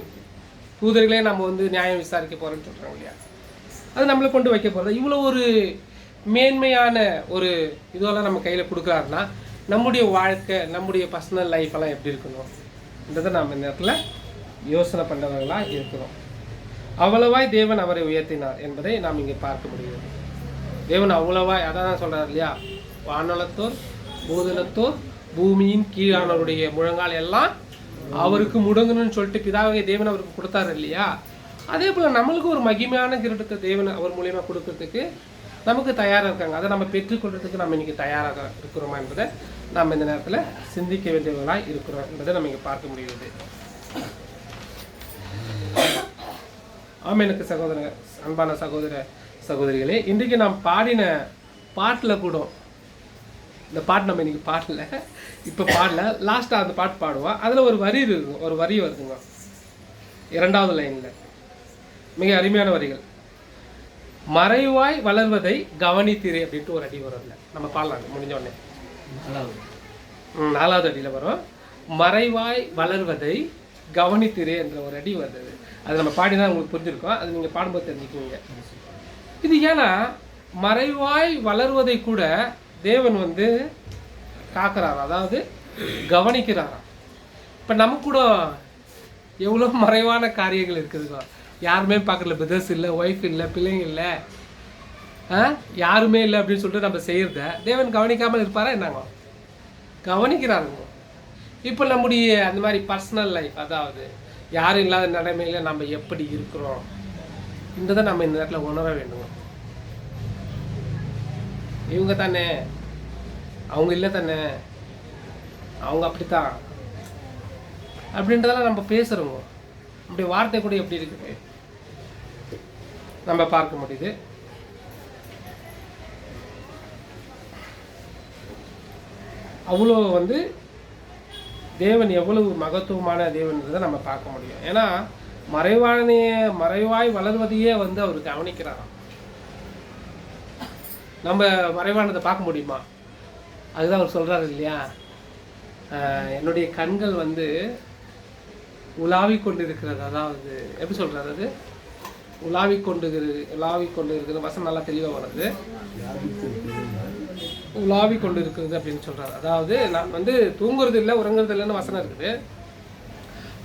தூதர்களே நம்ம வந்து நியாயம் விசாரிக்க போகிறோன்னு சொல்கிறாங்க இல்லையா, அது நம்மளை கொண்டு வைக்க போகிறது. இவ்வளோ ஒரு மேன்மையான ஒரு இதுவெல்லாம் நம்ம கையில் கொடுக்குறாருன்னா நம்முடைய வாழ்க்கை, நம்முடைய பர்சனல் லைஃப்பெல்லாம் எப்படி இருக்கணும்ன்றதை நம்ம இந்த இடத்துல யோசனை பண்ணவர்களாக இருக்கிறோம். அவ்வளவாய் தேவன் அவரை உயர்த்தினார் என்பதை நாம் இங்கே பார்க்க முடிகிறது. தேவன் அவ்வளவாய், அதான் சொல்கிறார் இல்லையா, வானலத்தோர் பூதலத்தோர் பூமியின் கீழானவருடைய முழங்கால் எல்லாம் அவருக்கு முடங்கணும்னு சொல்லிட்டு பிதாவாகிய தேவன் அவருக்கு கொடுத்தாரு இல்லையா. அதே போல் நம்மளுக்கு ஒரு மகிமையான கிரீடத்தை தேவன் அவர் மூலியமாக கொடுக்கறதுக்கு நமக்கு தயாராக இருக்காங்க. அதை நம்ம பெற்றுக்கொள்றதுக்கு நம்ம இன்னைக்கு தயாராக இருக்கிறோமா என்பதை நம்ம இந்த நேரத்தில் சிந்திக்க வேண்டியவர்களாக இருக்கிறோம் என்பதை நம்ம இங்கே பார்க்க முடியுது. எனக்கு சகோதர அன்பான சகோதர சகோதரிகளே, இன்றைக்கு நாம் பாடின பாட்டில் கூட, இந்த பாட்டு நம்ம இன்னைக்கு பாடல, இப்போ பாடல, லாஸ்ட்டாக அந்த பாட்டு பாடுவோம். அதில் ஒரு வரி இருக்கும், ஒரு வரி வருதுங்க 2வது லைனில், மிக அருமையான வரிகள். மறைவாய் வளர்வதை கவனித்திரு அப்படின்ட்டு ஒரு அடி வரும். நம்ம பாடலாம் முடிஞ்ச உடனே 4வது அடியில் வரும். மறைவாய் வளர்வதை கவனித்திரு என்ற ஒரு அடி வருது. அது நம்ம பாடினா உங்களுக்கு புரிஞ்சிருக்கோம், அது நீங்கள் பாடும்போது தெரிஞ்சுக்குவீங்க. இது ஏன்னா மறைவாய் வளர்வதை கூட தேவன் வந்து காக்கிறாராம், அதாவது கவனிக்கிறாராம். இப்போ நமக்கு கூட எவ்வளோ மறைவான காரியங்கள் இருக்குதுங்க. யாருமே பார்க்கல, பிரதர்ஸ் இல்லை, ஒய்ஃப் இல்லை, பிள்ளைங்க இல்லை, யாருமே இல்லை அப்படின்னு சொல்லிட்டு நம்ம செய்கிறத தேவன் கவனிக்காமல் இருப்பாரா என்னங்க? கவனிக்கிறாருங்க. இப்போ நம்முடைய அந்த மாதிரி பர்சனல் லைஃப், அதாவது யாரும் இல்லாத நிலைமையில் நம்ம எப்படி இருக்கிறோம் என்றதை நம்ம இந்த நேரத்தில் உணர வேண்டும். இவங்க தானே, அவங்க இல்லை தானே, அவங்க அப்படித்தான் அப்படின்றதெல்லாம் நம்ம பேசுகிறோங்க. அப்படி வார்த்தை கூட எப்படி இருக்குது நம்ம பார்க்க முடியுது. அவ்வளோ வந்து தேவன் எவ்வளவு மகத்துவமான தேவன்றதை நம்ம பார்க்க முடியும். ஏன்னா மறைவாய் வளர்வதையே வந்து அவர் கவனிக்கிறாராம். நம்ம மறைவானதை பார்க்க முடியுமா? அதுதான் அவர் சொல்கிறாரு இல்லையா, என்னுடைய கண்கள் வந்து உலாவி கொண்டு இருக்கிறது. அதாவது எப்படி சொல்கிறாரு, அது உலாவி கொண்டு இருக்கிற வசனம் நல்லா தெளிவாக வருது. உலாவி கொண்டு இருக்கிறது அப்படின்னு சொல்கிறாரு. அதாவது நான் வந்து தூங்குறது இல்லை, உறங்குறது இல்லைன்னு வசனம் இருக்குது.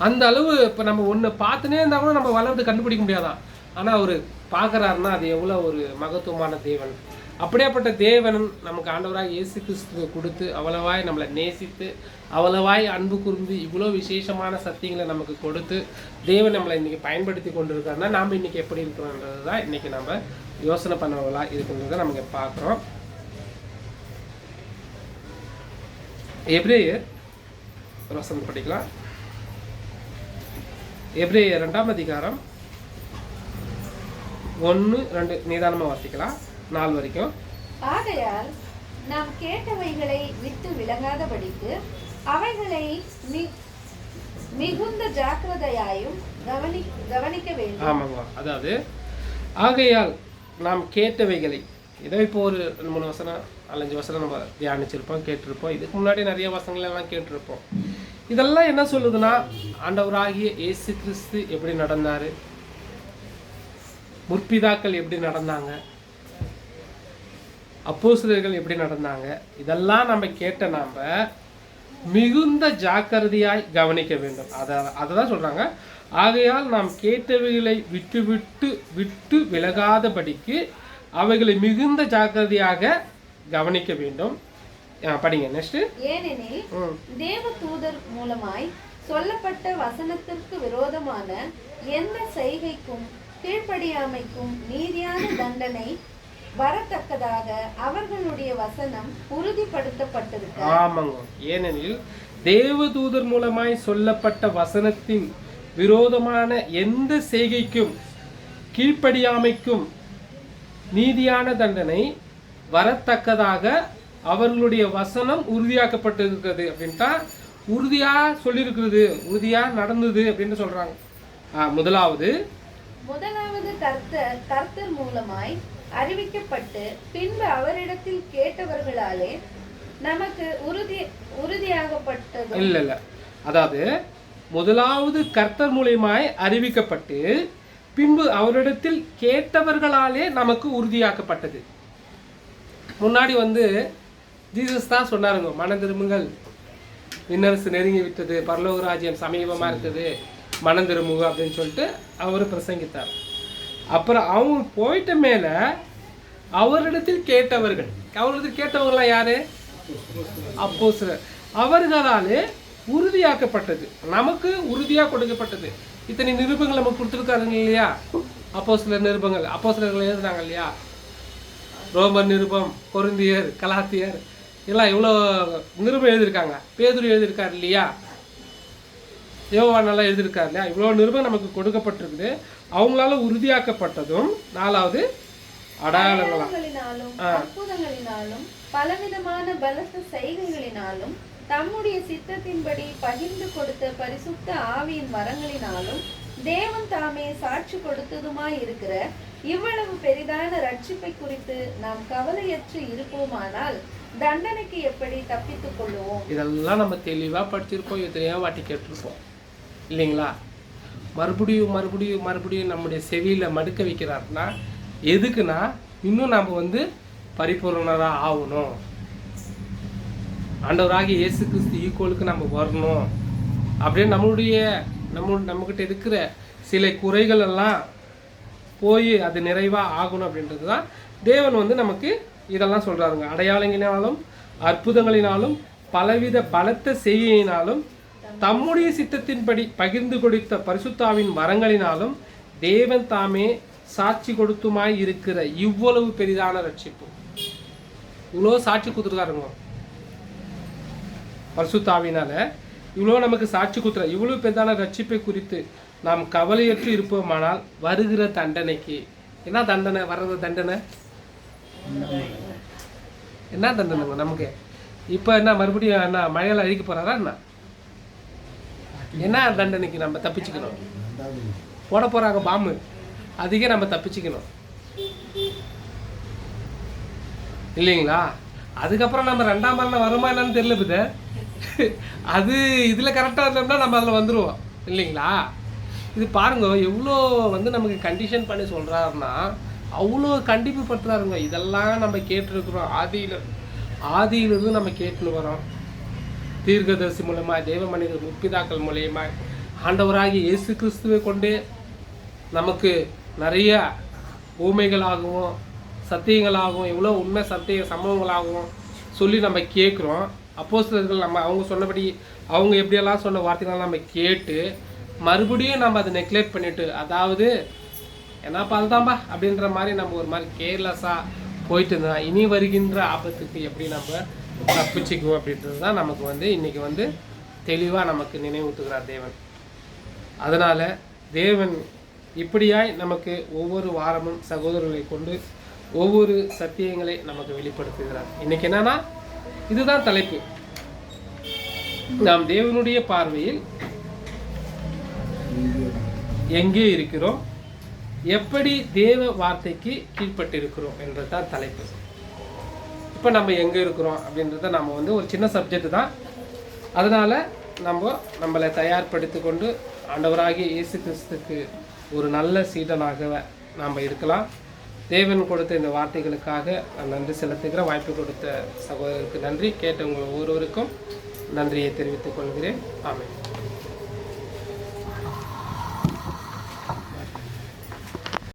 அந்த அளவு இப்போ நம்ம ஒன்று பார்த்துனே இருந்தால் கூட நம்ம வளர்ந்து கண்டுபிடிக்க முடியாதான். ஆனால் அவர் பார்க்குறாருன்னா அது எவ்வளோ ஒரு மகத்துவமான தேவன். அப்படியாப்பட்ட தேவன் நமக்கு ஆண்டவராக இயேசு கிறிஸ்துவை கொடுத்து அவ்வளவாய் நம்மளை நேசித்து அவ்வளவாய் அன்பு கூர்ந்து இவ்வளோ விசேஷமான சத்தியங்களை நமக்கு கொடுத்து தேவன் நம்மளை இன்றைக்கி பயன்படுத்தி கொண்டு இருக்காருன்னா நாம் இன்றைக்கி எப்படி இருக்கிறோன்றது தான் இன்றைக்கி நம்ம யோசனை பண்ணவர்களாக இருக்குன்றதை நமக்கு பார்க்குறோம். எபிரேயர் ஒரு வசனம் படிக்கலாம். எபிரேயர் 2ஆம் அதிகாரம் 1-2 நிதானமாக வாசிக்கலாம், 4 வரைக்கும். ஆகையால் நாம் கேட்டவைகளை விட்டு விலகாதபடிக்கு அவைகளை மிகுந்த ஜாக்கிரதையாயும் கவனிக்க வேண்டும். ஆமாங்க, அதாவது ஆகையால் நாம் கேட்டவைகளை, இதை இப்போ ஒரு 3 வசனம் 4-5 வசனம் நம்ம தியானிச்சிருப்போம், கேட்டிருப்போம். இதுக்கு முன்னாடி நிறைய வசனங்களெல்லாம் கேட்டிருப்போம். இதெல்லாம் என்ன சொல்லுதுன்னா, ஆண்டவராகிய இயேசு கிறிஸ்து எப்படி நடந்தார், முற்பிதாக்கள் எப்படி நடந்தாங்க, அப்போஸ்தலர்கள் எப்படி நடந்தாங்க, இதெல்லாம் நம்ம கேட்ட நாம் மிகுந்த ஜாக்கிரதையாய் கவனிக்க வேண்டும். அதை தான் சொல்கிறாங்க. ஆகையால் நாம் கேட்டவைகளை விட்டு விலகாதபடிக்கு அவைகளை மிகுந்த ஜாக்கிரதையாக கவனிக்க வேண்டும். படிங்க நெக்ஸ்ட். ஏனெனில் தேவ தூதர் மூலமாய் சொல்லப்பட்ட வசனத்திற்கு விரோதமான எந்த செய்கைக்கும் கீழ்ப்படியாமைக்கும் நீதியான தண்டனை வரத்தக்கதாக அவர்களுடைய வசனம் உறுதிப்படுத்தப்பட்டிருக்கு. ஆமாங்க. ஏனெனில் தேவதூதர் மூலமாய் சொல்லப்பட்ட வசனத்தின் விரோதமான எந்த செய்கைக்கும் கீழ்ப்படியாமைக்கும் நீதியான தண்டனை வரத்தக்கதாக அவர்களுடைய வசனம் உறுதியாக்கப்பட்டிருக்கிறது அப்படின்ட்டா உறுதியாக சொல்லியிருக்கிறது, உறுதியாக நடந்தது அப்படின்னு சொல்கிறாங்க. முதலாவது கர்த்தர் மூலமாய் அறிவிக்கப்பட்டு பின்பு அவரிடத்தில் கேட்டவர்களாலே நமக்கு உறுதியாகப்பட்டது. இல்ல அதாவது முதலாவது கர்த்தர் மூலமாய் அறிவிக்கப்பட்டு பின்பு அவரிடத்தில் கேட்டவர்களாலே நமக்கு உறுதியாக்கப்பட்டது. முன்னாடி ஜீசஸ் தான் சொன்னாருங்க, மனம் திரும்புங்கள், விண்ணரசு நெருங்கி விட்டது, பரலோக ராஜ்யம் சமீபமாக இருக்குது, மனம் திரும்புங்க அப்படின்னு சொல்லிட்டு அவர் பிரசங்கித்தார். அப்புறம் அவங்க போயிட்ட மேலே அவரிடத்தில் கேட்டவர்கள்லாம் யாரு? அப்போஸ்தலர். அவர்களாலே உறுதியாக்கப்பட்டது, நமக்கு உறுதியாக கொடுக்கப்பட்டது. இத்தனை நிருபங்கள் நமக்கு கொடுத்துருக்காருங்க இல்லையா? அப்போஸ்தலர் நிருபங்கள், அப்போஸ்தலர்கள் எழுதுனாங்க இல்லையா? ரோமர் நிருபம், கொரிந்தியர், கலாத்தியர் எல்லாம் இவ்வளோ நிருபம் எழுதியிருக்காங்க. பேதுரு எழுதியிருக்காரு இல்லையா? யோவானெல்லாம் எழுதியிருக்காரு இல்லையா? இவ்வளோ நிருபம் நமக்கு கொடுக்கப்பட்டிருக்குது. அவங்களால உறுதியாக்கப்பட்டதும் நாலாவது அடையாளங்களினாலும் அற்புதங்களினாலும் பலவிதமான பலத்த செய்கைகளினாலும் தம்முடைய சித்தத்தின்படி பகிர்ந்து கொடுத்த பரிசுத்த ஆவியின் வரங்களினாலும் தேவன் தாமே சாட்சி கொடுத்ததுமாய் இருக்கிற இவ்வளவு பெரிதான ரட்சிப்பை குறித்து நாம் கவலையற்று இருப்போமானால் தண்டனைக்கு எப்படி தப்பித்துக் கொள்ளுவோம்? இதெல்லாம் நம்ம தெளிவா படிச்சிருப்போம், எத்தனையோ வாட்டி கேட்டிருப்போம் இல்லைங்களா? மறுபடியும் மறுபடியும் மறுபடியும் நம்முடைய செவியில மடுக்க வைக்கிறாருன்னா எதுக்குன்னா இன்னும் நம்ம பரிபூர்ணராக ஆகணும், ஆண்டவராகிய இயேசு கிறிஸ்து ஈக்குவலுக்கு நம்ம வரணும் அப்படின்னு நம்மக்கிட்ட இருக்கிற சில குறைகள் எல்லாம் போய் அது நிறைவாக ஆகணும் அப்படின்றது தான் தேவன் நமக்கு இதெல்லாம் சொல்கிறாருங்க. அடையாளங்களினாலும் அற்புதங்களினாலும் பலவித பலத்த செய்கையினாலும் தம்முடைய சித்தத்தின்படி பகிர்ந்து கொடுத்த பரிசுத்தாவின் வரங்களினாலும் தேவன் தாமே சாட்சி கொடுத்துமாய் இருக்கிற இவ்வளவு பெரிதான ரட்சிப்பு. இவ்வளோ சாட்சி கொடுத்துருக்காருங்க பரிசுத்தாவினால, இவ்வளோ நமக்கு சாட்சி கொடுத்துற இவ்வளவு பெரிதான ரட்சிப்பை குறித்து நாம் கவலையற்று இருப்போமானால் வருகிற தண்டனைக்கு என்ன தண்டனை? வர்றது தண்டனை என்ன தண்டனைங்க நமக்கு? இப்போ என்ன மறுபடியும் என்ன மழையால் அழிக்க போறாரா? என்ன தண்டனைக்கு நம்ம தப்பிச்சுக்கணும்? போட போறாங்க பாம்பு, அதுக்கே நம்ம தப்பிச்சுக்கணும் இல்லைங்களா? அதுக்கப்புறம் நம்ம ரெண்டாம் மரணம் வருமா என்னன்னு தெரியல. அது இதில் கரெக்டாக இருந்தோம்னா நம்ம அதில் வந்துடுவோம் இல்லைங்களா? இது பாருங்க எவ்வளோ நமக்கு கண்டிஷன் பண்ணி சொல்கிறாருன்னா அவ்வளோ கண்டிப்பு படுத்துறாருங்க. இதெல்லாம் நம்ம கேட்டுருக்குறோம், ஆதியிலிருந்து நம்ம கேட்டுன்னு வரோம். தீர்க்கதரிசி மூலமாக, தேவ மனிதர் முற்பிதாக்கள் மூலியமாக, ஆண்டவராகி இயேசு கிறிஸ்துவை கொண்டு நமக்கு நிறைய ஊமைகளாகவும் சத்தியங்களாகவும் எவ்வளோ உண்மை சத்திய சம்பவங்களாகவும் சொல்லி நம்ம கேட்குறோம். அப்போஸ்தலர்கள் அவங்க சொன்னபடி அவங்க எப்படியெல்லாம் சொன்ன வார்த்தைகள்லாம் நம்ம கேட்டு மறுபடியும் நம்ம அதை நெக்லெக்ட் பண்ணிவிட்டு, அதாவது என்னப்பா அதுதான்பா அப்படின்ற மாதிரி நம்ம ஒரு மாதிரி கேர்லெஸ்ஸாக போயிட்டு இருந்தால் இனி வருகின்ற ஆபத்துக்கு எப்படி நம்ம தப்பிச்சுக்குவோம் அப்படின்றது தான் நமக்கு இன்றைக்கி தெளிவாக நமக்கு நினைவூட்டுகிறார் தேவன். அதனால் தேவன் இப்படியாய் நமக்கு ஒவ்வொரு வாரமும் சகோதரர்களை கொண்டு ஒவ்வொரு சத்தியங்களை நமக்கு வெளிப்படுத்துகிறார். இன்றைக்கி என்னன்னா இதுதான் தலைப்பு. நாம் தேவனுடைய பார்வையில் எங்கே இருக்கிறோம், எப்படி தேவ வார்த்தைக்கு கீழ்பட்டிருக்கிறோம் என்றது தான் தலைப்பு. இப்போ நம்ம எங்கே இருக்கிறோம் அப்படின்றத நம்ம ஒரு சின்ன சப்ஜெக்ட் தான். அதனால் நம்மளை தயார்படுத்தி கொண்டு ஆண்டவராகிய இயேசு கிறிஸ்துக்கு ஒரு நல்ல சீடனாக நாம் இருக்கலாம். தேவன் கொடுத்த இந்த வார்த்தைகளுக்காக நான் நன்றி செலுத்துகிற வாய்ப்பு கொடுத்த சகோதரருக்கு நன்றி. கேட்டவங்க ஒவ்வொருவருக்கும் நன்றியை தெரிவித்துக் கொள்கிறேன். ஆமென்.